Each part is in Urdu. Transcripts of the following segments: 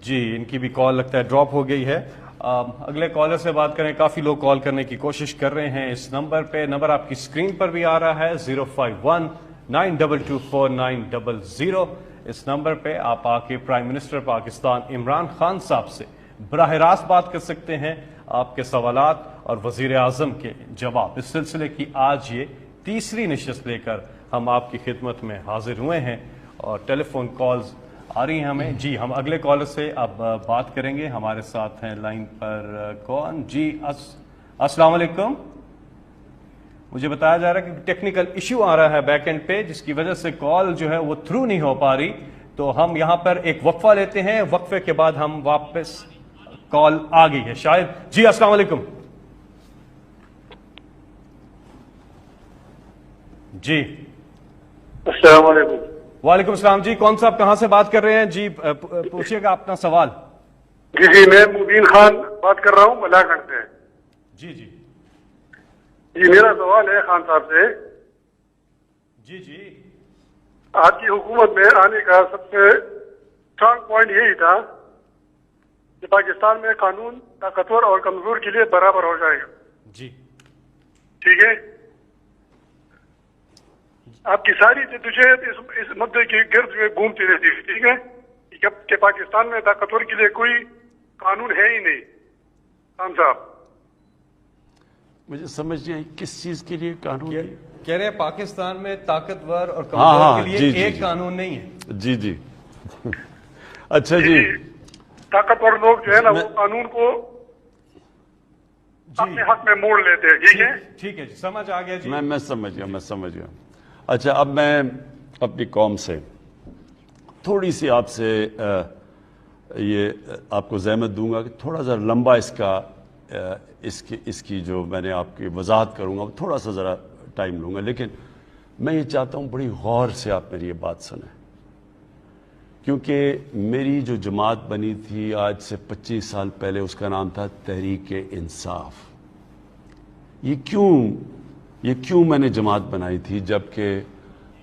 جی ان کی بھی کال لگتا ہے ڈراپ ہو گئی ہے. اگلے کالر سے بات کریں. کافی لوگ کال کرنے کی کوشش کر رہے ہیں اس نمبر پہ. نمبر آپ کی اسکرین پر بھی آ رہا ہے 05192249000. اس نمبر پہ آپ آ کے پرائم منسٹر پاکستان عمران خان صاحب سے براہ راست بات کر سکتے ہیں. آپ کے سوالات اور وزیر اعظم کے جواب. اس سلسلے کی آج یہ تیسری نشست لے کر ہم آپ کی خدمت میں حاضر ہوئے ہیں اور ٹیلی فون کالز آ رہی ہیں ہمیں. جی ہم اگلے کالر سے اب بات کریں گے. ہمارے ساتھ ہیں لائن پر کون؟ جی السلام علیکم. مجھے بتایا جا رہا ہے کہ ٹیکنیکل ایشو آ رہا ہے بیک اینڈ پہ جس کی وجہ سے کال جو ہے وہ تھرو نہیں ہو پا رہی. تو ہم یہاں پر ایک وقفہ لیتے ہیں. وقفے کے بعد ہم واپس کال آ گئی ہے شاید. جی السلام علیکم. جی السلام علیکم. وعلیکم السلام. جی کون صاحب کہاں سے بات کر رہے ہیں؟ جی پوچھیے گا اپنا سوال. جی میں مبین خان بات کر رہا ہوں ملاکنڈ سے. جی میرا سوال ہے خان صاحب سے. جی آپ کی حکومت میں آنے کا سب سے اسٹرانگ پوائنٹ یہی تھا کہ پاکستان میں قانون طاقتور اور کمزور کے لیے برابر ہو جائے گا. جی ٹھیک ہے. آپ کی ساری جدوجہد اس مدعے کے گرد میں گھومتی رہتی ہے. ٹھیک ہے کہ پاکستان میں طاقتور کے لیے کوئی قانون ہے ہی نہیں. خان صاحب مجھے سمجھ نہیں آئی کس چیز کے لیے قانون کہہ رہے ہیں پاکستان میں طاقتور اور کمزور کے لیے ایک قانون نہیں ہے. جی اچھا جی طاقتور لوگ جو ہے نا وہ قانون کو اپنے حق میں موڑ لیتے ہیں. ٹھیک ہے ٹھیک ہے جی سمجھ آ گیا. جی میں سمجھ گیا. اچھا اب میں اپنی قوم سے تھوڑی سی آپ سے یہ آپ کو زحمت دوں گا کہ تھوڑا سا لمبا اس کی جو میں نے آپ کی وضاحت کروں گا تھوڑا سا ذرا ٹائم لوں گا. لیکن میں یہ چاہتا ہوں بڑی غور سے آپ میری یہ بات سنیں کیونکہ میری جو جماعت بنی تھی آج سے 25 سال پہلے اس کا نام تھا تحریک انصاف. یہ کیوں میں نے جماعت بنائی تھی جبکہ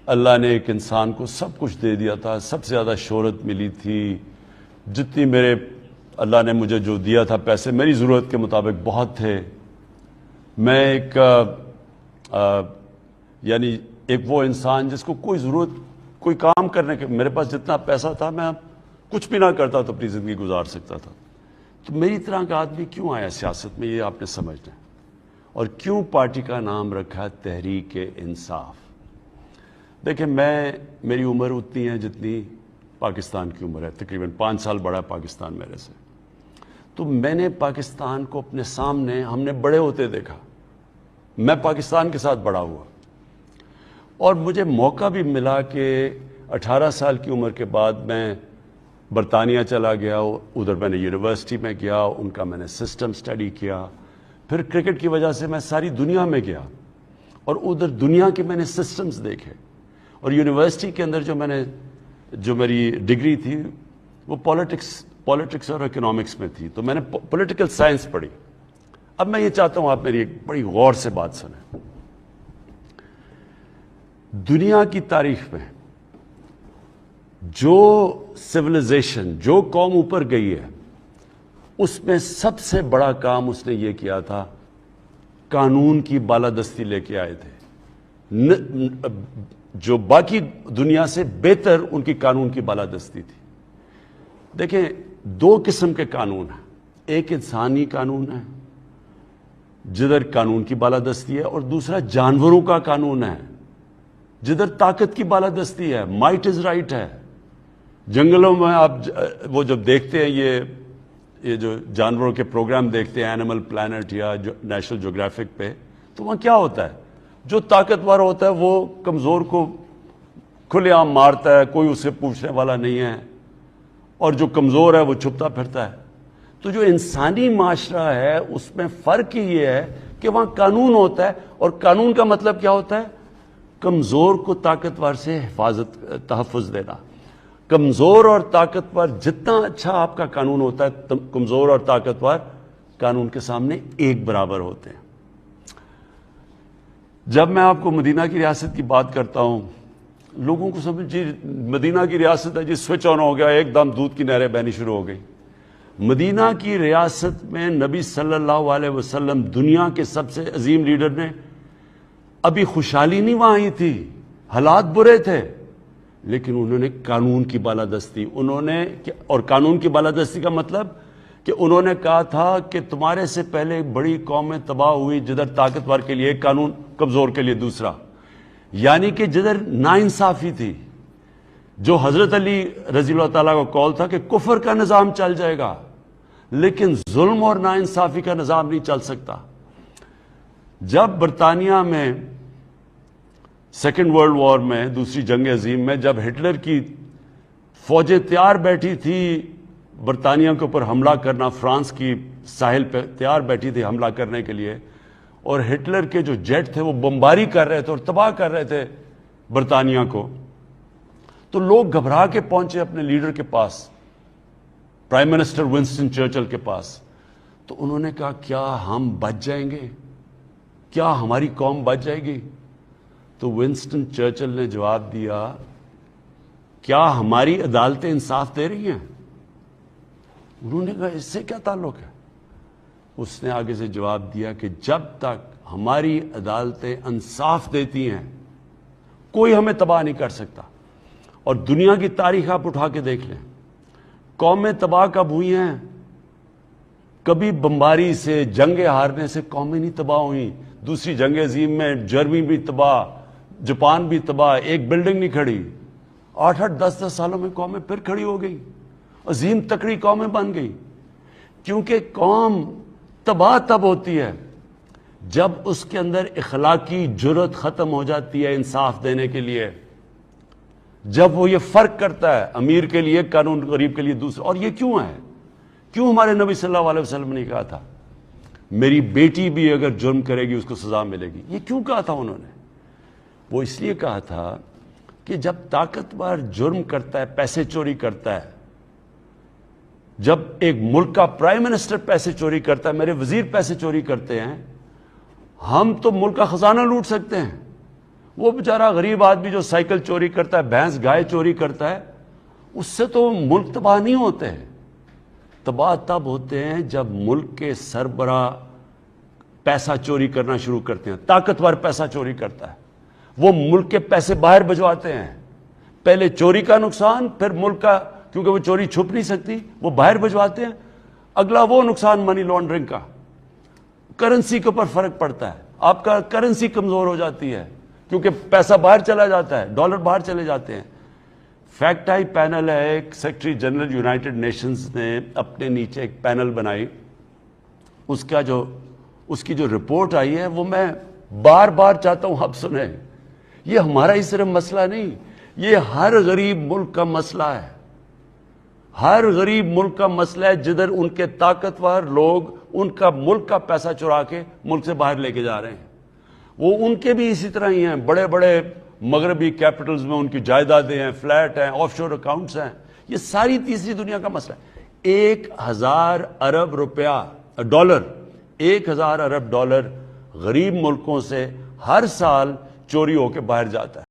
اللہ نے ایک انسان کو سب کچھ دے دیا تھا. سب سے زیادہ شہرت ملی تھی. جتنی اللہ نے مجھے جو دیا تھا پیسے میری ضرورت کے مطابق بہت تھے. میں ایک وہ انسان جس کو کوئی کام کرنے کے میرے پاس جتنا پیسہ تھا میں کچھ بھی نہ کرتا تو اپنی زندگی گزار سکتا تھا. تو میری طرح کا آدمی کیوں آیا سیاست میں یہ آپ نے سمجھنا ہے. اور کیوں پارٹی کا نام رکھا تحریک انصاف. دیکھیں میری عمر اتنی ہے جتنی پاکستان کی عمر ہے. تقریباً 5 سال بڑا ہے پاکستان میرے سے. تو میں نے پاکستان کو اپنے سامنے ہم نے بڑے ہوتے دیکھا. میں پاکستان کے ساتھ بڑا ہوا اور مجھے موقع بھی ملا کہ 18 سال کی عمر کے بعد میں برطانیہ چلا گیا. ادھر میں نے یونیورسٹی میں گیا. ان کا میں نے سسٹم سٹڈی کیا. پھر کرکٹ کی وجہ سے میں ساری دنیا میں گیا اور ادھر دنیا کے میں نے سسٹمز دیکھے. اور یونیورسٹی کے اندر جو میری ڈگری تھی وہ پولیٹکس اور اکنامکس میں تھی. تو میں نے پولیٹیکل سائنس پڑھی. اب میں یہ چاہتا ہوں آپ میری ایک بڑی غور سے بات سنیں. دنیا کی تاریخ میں جو سویلائزیشن جو قوم اوپر گئی ہے اس میں سب سے بڑا کام اس نے یہ کیا تھا قانون کی بالادستی لے کے آئے تھے. جو باقی دنیا سے بہتر ان کی قانون کی بالادستی تھی. دیکھیں 2 قسم کے قانون ہیں. ایک انسانی قانون ہے جدھر قانون کی بالادستی ہے اور دوسرا جانوروں کا قانون ہے جدھر طاقت کی بالادستی ہے. مائٹ از رائٹ ہے. جنگلوں میں آپ وہ جب دیکھتے ہیں یہ جو جانوروں کے پروگرام دیکھتے ہیں اینیمل پلانٹ یا نیشنل جیوگرافک پہ تو وہاں کیا ہوتا ہے جو طاقتور ہوتا ہے وہ کمزور کو کھلے عام مارتا ہے. کوئی اسے پوچھنے والا نہیں ہے اور جو کمزور ہے وہ چھپتا پھرتا ہے. تو جو انسانی معاشرہ ہے اس میں فرق ہی یہ ہے کہ وہاں قانون ہوتا ہے اور قانون کا مطلب کیا ہوتا ہے کمزور کو طاقتور سے تحفظ دینا. کمزور اور طاقتور جتنا اچھا آپ کا قانون ہوتا ہے کمزور اور طاقتور قانون کے سامنے ایک برابر ہوتے ہیں. جب میں آپ کو مدینہ کی ریاست کی بات کرتا ہوں لوگوں کو سمجھ جی مدینہ کی ریاست ہے جی سوئچ آن ہو گیا ایک دم دودھ کی نہریں بہنی شروع ہو گئی. مدینہ کی ریاست میں نبی صلی اللہ علیہ وسلم دنیا کے سب سے عظیم لیڈر نے، ابھی خوشحالی نہیں وہاں ہی تھی، حالات برے تھے، لیکن انہوں نے قانون کی بالادستی، اور قانون کی بالادستی کا مطلب کہ انہوں نے کہا تھا کہ تمہارے سے پہلے بڑی قومیں تباہ ہوئی، جدھر طاقتور کے لیے ایک قانون، کمزور کے لیے دوسرا، یعنی کہ جدھر ناانصافی تھی، جو حضرت علی رضی اللہ تعالیٰ کا قول تھا کہ کفر کا نظام چل جائے گا لیکن ظلم اور ناانصافی کا نظام نہیں چل سکتا۔ جب برطانیہ میں سیکنڈ ورلڈ وار میں، دوسری جنگ عظیم میں، جب ہٹلر کی فوجیں تیار بیٹھی تھی برطانیہ کے اوپر حملہ کرنا، فرانس کی ساحل پہ تیار بیٹھی تھی حملہ کرنے کے لیے، اور ہٹلر کے جو جیٹ تھے وہ بمباری کر رہے تھے اور تباہ کر رہے تھے برطانیہ کو، تو لوگ گھبرا کے پہنچے اپنے لیڈر کے پاس، پرائم منسٹر ونسٹن چرچل کے پاس، تو انہوں نے کہا کیا ہم بچ جائیں گے؟ کیا ہماری قوم بچ جائے گی؟ تو ونسٹن چرچل نے جواب دیا، کیا ہماری عدالتیں انصاف دے رہی ہیں؟ انہوں نے کہا اس سے کیا تعلق ہے؟ اس نے آگے سے جواب دیا کہ جب تک ہماری عدالتیں انصاف دیتی ہیں کوئی ہمیں تباہ نہیں کر سکتا۔ اور دنیا کی تاریخ آپ اٹھا کے دیکھ لیں، قومیں تباہ کب ہوئی ہیں؟ کبھی بمباری سے، جنگیں ہارنے سے قومیں نہیں تباہ ہوئیں۔ دوسری جنگ عظیم میں جرمنی بھی تباہ، جاپان بھی تباہ، ایک بلڈنگ نہیں کھڑی، 8-10 سالوں میں قومیں پھر کھڑی ہو گئی، عظیم تکڑی قومیں بن گئی۔ کیونکہ قوم تباہ تب ہوتی ہے جب اس کے اندر اخلاقی جرات ختم ہو جاتی ہے انصاف دینے کے لیے، جب وہ یہ فرق کرتا ہے امیر کے لیے قانون، غریب کے لیے دوسرا۔ اور یہ کیوں ہے؟ کیوں ہمارے نبی صلی اللہ علیہ وسلم نے کہا تھا میری بیٹی بھی اگر جرم کرے گی اس کو سزا ملے گی؟ یہ کیوں کہا تھا انہوں نے؟ وہ اس لیے کہا تھا کہ جب طاقتور جرم کرتا ہے، پیسے چوری کرتا ہے، جب ایک ملک کا پرائم منسٹر پیسے چوری کرتا ہے، میرے وزیر پیسے چوری کرتے ہیں، ہم تو ملک کا خزانہ لوٹ سکتے ہیں، وہ بیچارہ غریب آدمی جو سائیکل چوری کرتا ہے، بھینس گائے چوری کرتا ہے، اس سے تو ملک تباہ نہیں ہوتے ہیں۔ تباہ تب ہوتے ہیں جب ملک کے سربراہ پیسہ چوری کرنا شروع کرتے ہیں، طاقتور پیسہ چوری کرتا ہے، وہ ملک کے پیسے باہر بھجواتے ہیں، پہلے چوری کا نقصان، پھر ملک کا، کیونکہ وہ چوری چھپ نہیں سکتی، وہ باہر بھجواتے ہیں، اگلا وہ نقصان منی لانڈرنگ کا، کرنسی کے اوپر فرق پڑتا ہے، آپ کا کرنسی کمزور ہو جاتی ہے کیونکہ پیسہ باہر چلا جاتا ہے، ڈالر باہر چلے جاتے ہیں۔ فیکٹ آئی پینل ہے، ایک سیکرٹری جنرل یونائٹڈ نیشنز نے اپنے نیچے ایک پینل بنائی، اس کی جو رپورٹ آئی ہے وہ میں بار بار چاہتا ہوں آپ سنیں۔ یہ ہمارا ہی صرف مسئلہ نہیں، یہ ہر غریب ملک کا مسئلہ ہے، ہر غریب ملک کا مسئلہ ہے جدھر ان کے طاقتور لوگ ان کا ملک کا پیسہ چرا کے ملک سے باہر لے کے جا رہے ہیں۔ وہ ان کے بھی اسی طرح ہی ہیں، بڑے بڑے مغربی کیپٹلز میں ان کی جائیدادیں ہیں، فلیٹ ہیں، آف شور اکاؤنٹس ہیں، یہ ساری تیسری دنیا کا مسئلہ ہے۔ 1000 ارب ڈالر 1000 ارب ڈالر غریب ملکوں سے ہر سال چوری ہو کے باہر جاتا ہے۔